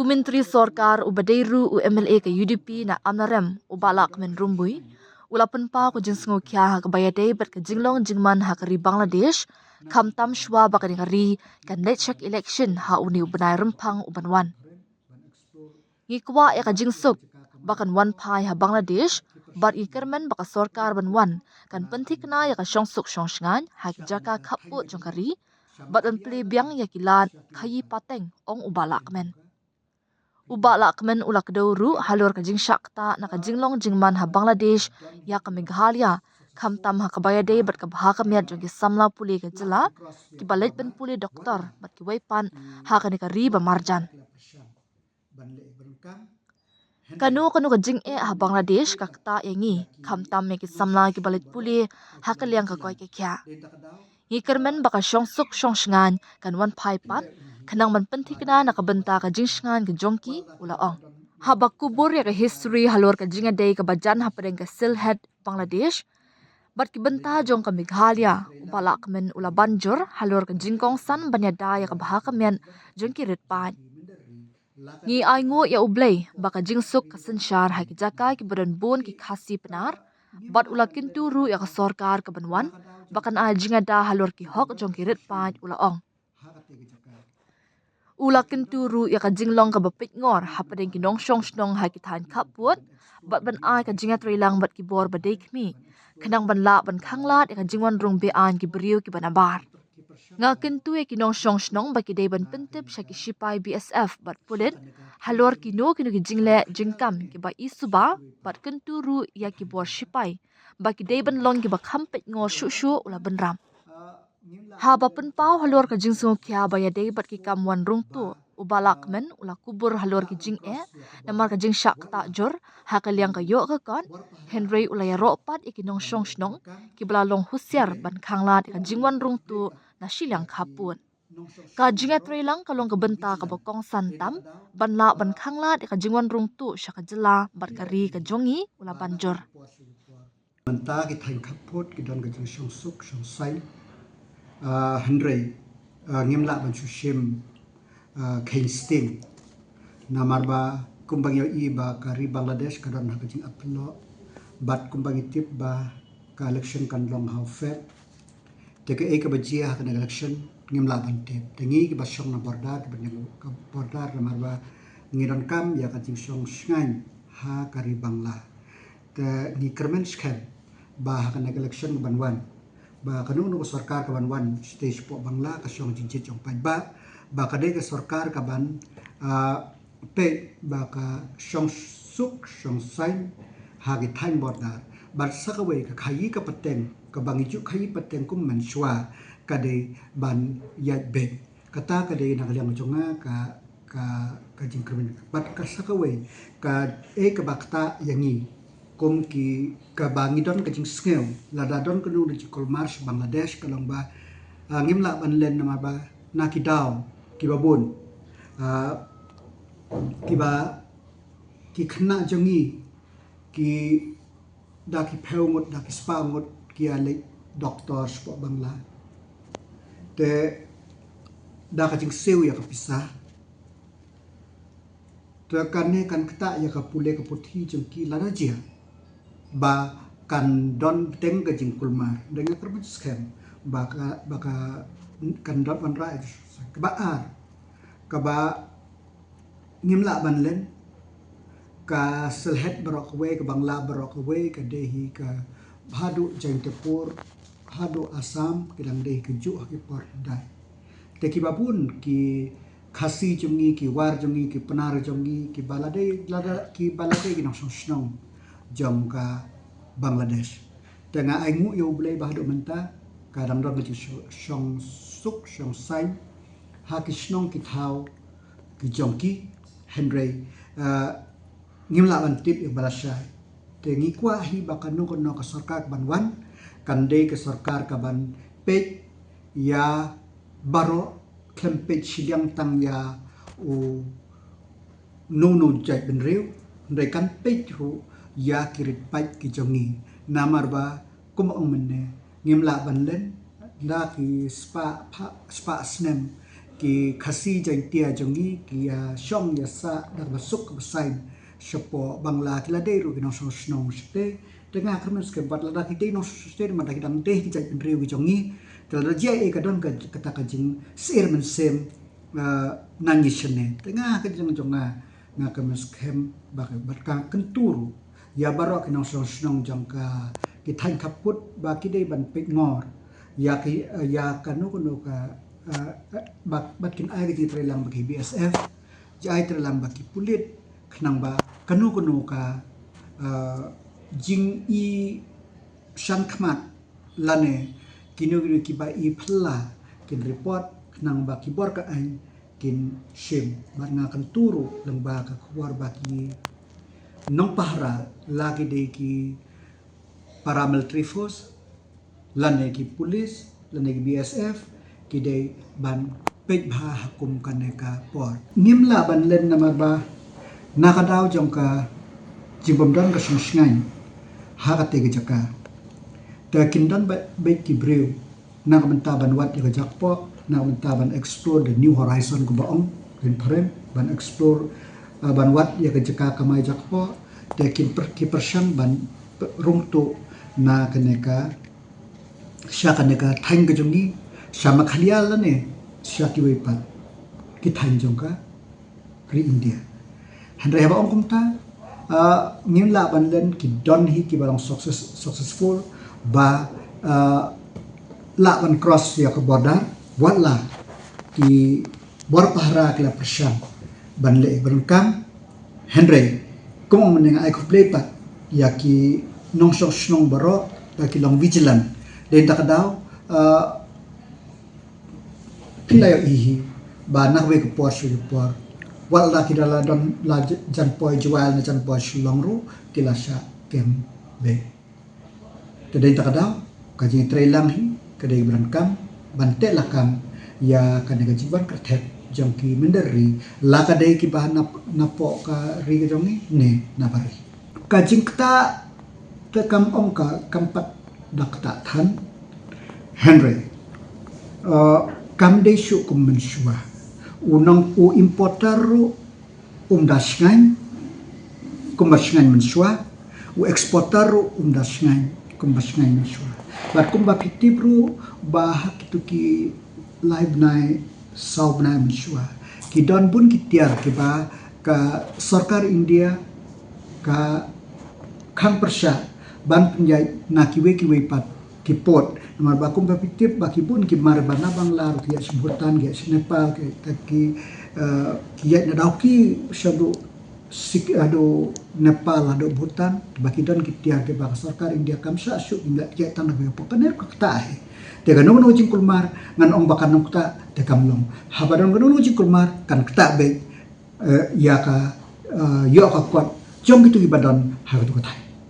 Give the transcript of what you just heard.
Menteri Sorkar ubadeiru UMLA ke UDP na amnarem ubalak men rumbui ulapan pa ko jingsngo kya ha kabayade bat ka jinglong jingman ha kari Bangladesh kamtam shwa bakani kari kan letchak election ha uni ubanai rempang ubanwan ngikwa ya ka jingsuk bakan wan pai ha Bangladesh bat ikermen baka Sorkar banwan kan pentikna ya ka shongsuk shongsngan ha jaka kaput jongkari bat an ple biang ya kilan khayi pateng ong ubalak men Ubalak men ulak dauru halur ka jing shakta na ka jinglong jingman ha Bangladesh ya ka Meghalaya kamtam ha kabayade bat ka bha kamyat jong ki samla puli ka jila ki balet ben puli doktor bat ki waipan ha ka ni ka riba marjan kanu ka jing ha Bangladesh ka kta yangi kamtam me ki samla ki balet puli ha ka liang ka koi ke kya Ikermen baka shongsuk shongsngan kan wan pai pat kanang man pentikna nakabenta ka jingsngan ka jongki ula ong. Habak kubur ya ka history halor ka jinga day ka bajan hapadeng ka Sylhet Bangladesh. Bat ki benta jong ka Meghalaya upalak men ula banjur halor ka jingkong san banyada ya ka bahaka men jongki ritpan. Ngi aingo ya ublay baka jingsuk ka sensyar hai ki jaka ki badan bon ki khasi penar. Bat ula kinturu ya ka Sorkar ka banwan bakan a jingada halor ki hok jong ki ritpan ula ong. Ula kinturu ya ka jinglong ka bapit ngor hapadeng ki nong shong shnong ha ki than kaput bat ban ai ka jingat rilang bat ki bor badek mi kanang ban la ban khanglat ya ka jingwan rung be an ki beriu ki banabar nga kintu ya ki nong shong shnong ba ki dei ban pentip sha ki sipai BSF bat pulit halor ki no ki jingle jingkam ki ba isuba bat kinturu ya ki bor sipai ba ki dei ban long ki ba khampet ngor shu shu ula ban ram Haba penpau halor ka jingso kya baya day bat ki kamwan rung tu ubalak men ula kubur halor ki jing namar ka jing syak ta jor ha ka liang ka yo ka kon Henry ula ya ropat ikinong shong shnong ki bala long husyar ban khanglat ka jingwan rung tu na silang khapun ka jinga trelang ka long ka benta ka bokong santam ban la ban khanglat ka jingwan rung tu sya ka jela bat ka ri ka jongi ula banjor benta ki thain khaput ki don ka jing shong suk shong sai Henry ngimla ban shushim Keinstin namarba kumbang yo iba kari Bangladesh kadon hakajing aplo bat kumbang itip ba ka election kan long how fet teke ka bajia ka election ngimla ban tip tengi ki basong na bordar ban ka bordar namarba ngiron kam ya ka jing shong shngai ha kari Bangla te ni kermen skem ba ka election banwan ba kanung no Sorkar ka ban stage po Bangla ka syong jinjit jong pai ba ka de ka Sorkar ka ban pe ba ka syong suk syong sain ha ki thain bordar ba sakawe ka khayi ka pateng ka bangiju khayi pateng kum man shwa ka de ban yat be kata ka de na kalyang jonga ka jingkremen bat ka sakawe ka ka bakta yangi kum ki ka bangi don ka jing skeu lada don ka nu di kolmars Bangladesh kalong ba ngimla ban len nama ba naki daw ki babun ki ba ki khna jongi ki da ki peungot da ki spangot ki ale doktor po Bangla te da ka jing seu ya ka pisah te kan kata ya ka pule ka puthi jong ki lada jia ba kan don teng ka jing kulmar dengan kerban scam baka kan don ban rai ka ba ar ka ba ngimla ban len ka Sylhet barok we ka Bangla barok we ka dehi ka hadu Jaintepur hadu Assam kidang dehi ka ju ki por dai te ki babun ki khasi jongi ki war jongi ki penar jongi ki balade ki nong snong jom ka Bangladesh tengah aingu yo blai bahdo menta kadang dong ki shong suk shong sai ha ki snong ki thau ki jongki Henry ngimla ban tip yo balasai tengi kwa hi bakano kono ka Sorkar banwan kande ke Sorkar ka ban pe ya baro klempet silyang tang ya u no jai ben riu rekan pe hu ya kirit pai ki jongi namar ba kum ong menne ngimla ban len la ki spa snem ki khasi jang tia jongi ki shong ya sa dak masuk ke sain sepo bangla kila dei ru kinong snong ste tengah kermes ke bat lada ki dei no ste ma dak dang dei ki jai riu ki jongi tel raja e kadon ka kata ka jing ser men sem nan yishne tengah ka jong jonga nga kermes kem bak bat ka kenturu ya barok kinong snong jong ka ki thain kaput ba ki dei ban pek ngor ya ki ya kanu kunu ka bat kin ai ki trelang bagi BSF jai trelang bagi pulit kenang ba kanu ka jing i shan khmat lane kinu ki ba i phla kin report kenang ba ki bor ka ai kin shim bat nga kan turu lang ba ka khwar ba ki nong pahra lagi de ki paramilitary force lane ki police lane ki BSF kidai ban pek bha hakum kaneka por nimla ban len namar ba nakadaw jong ka jimbomdan ka sungsngai ha ka te jaka ta kindan ba be ki brew na ka menta ban wat ka jakpo na ka menta ban explore the new horizon ko baong kin paren ban explore ban wat ya ka jaka kamai jakpo te kin per ki persyang ban rungtu na kaneka sya kaneka thang ka jongi sama khalial ne syaki wepat ki thanjong ka ri India handre ba ong kumta ngin la ban len ki don hi ki barang successful ba la ban cross ya ke border wala ki bor pahra kila persyang ban le berengkam handre kung meneng ai komplepat ya ki nong snong baro ta ki long vigilant den takadaw pilayo ihi ba nakwe ko por su por wal la kidala don la jan poi jual na jan poi longru kila sha kem be tedai takadaw kaji trailang hi kadai berangkam bante lakam ya kadai jiban kertet jongki menderi la kadai ki ba napo ka ri jongi ne nabari kajing kta tekam ongka kampat dakta than Henry kamde syu kum mensua unang u importaru dasngan dasngan mensua u eksportaru dasngan dasngan mensua bat kumba pitibru bah kitu ki live nai saub nai mensua ki don bun ki tiar ki ba ka sarkar India ka khang persya ban penjai na ki we pat ki pot nomor bakum papitip baki pun ki mar bana bangla ki sebutan ki Nepal ki ya na dauki sadu sik ado Nepal ado Bhutan baki don ki tiar ke bak sarkar India kamsa su inga ya tanah be pokaner ko tahe te gano no jing kulmar ngan ong bakan nong ta te kamlong habadon gano no jing kulmar kan kta be ya ka yo ka kwat jong gitu ibadon ha tu ka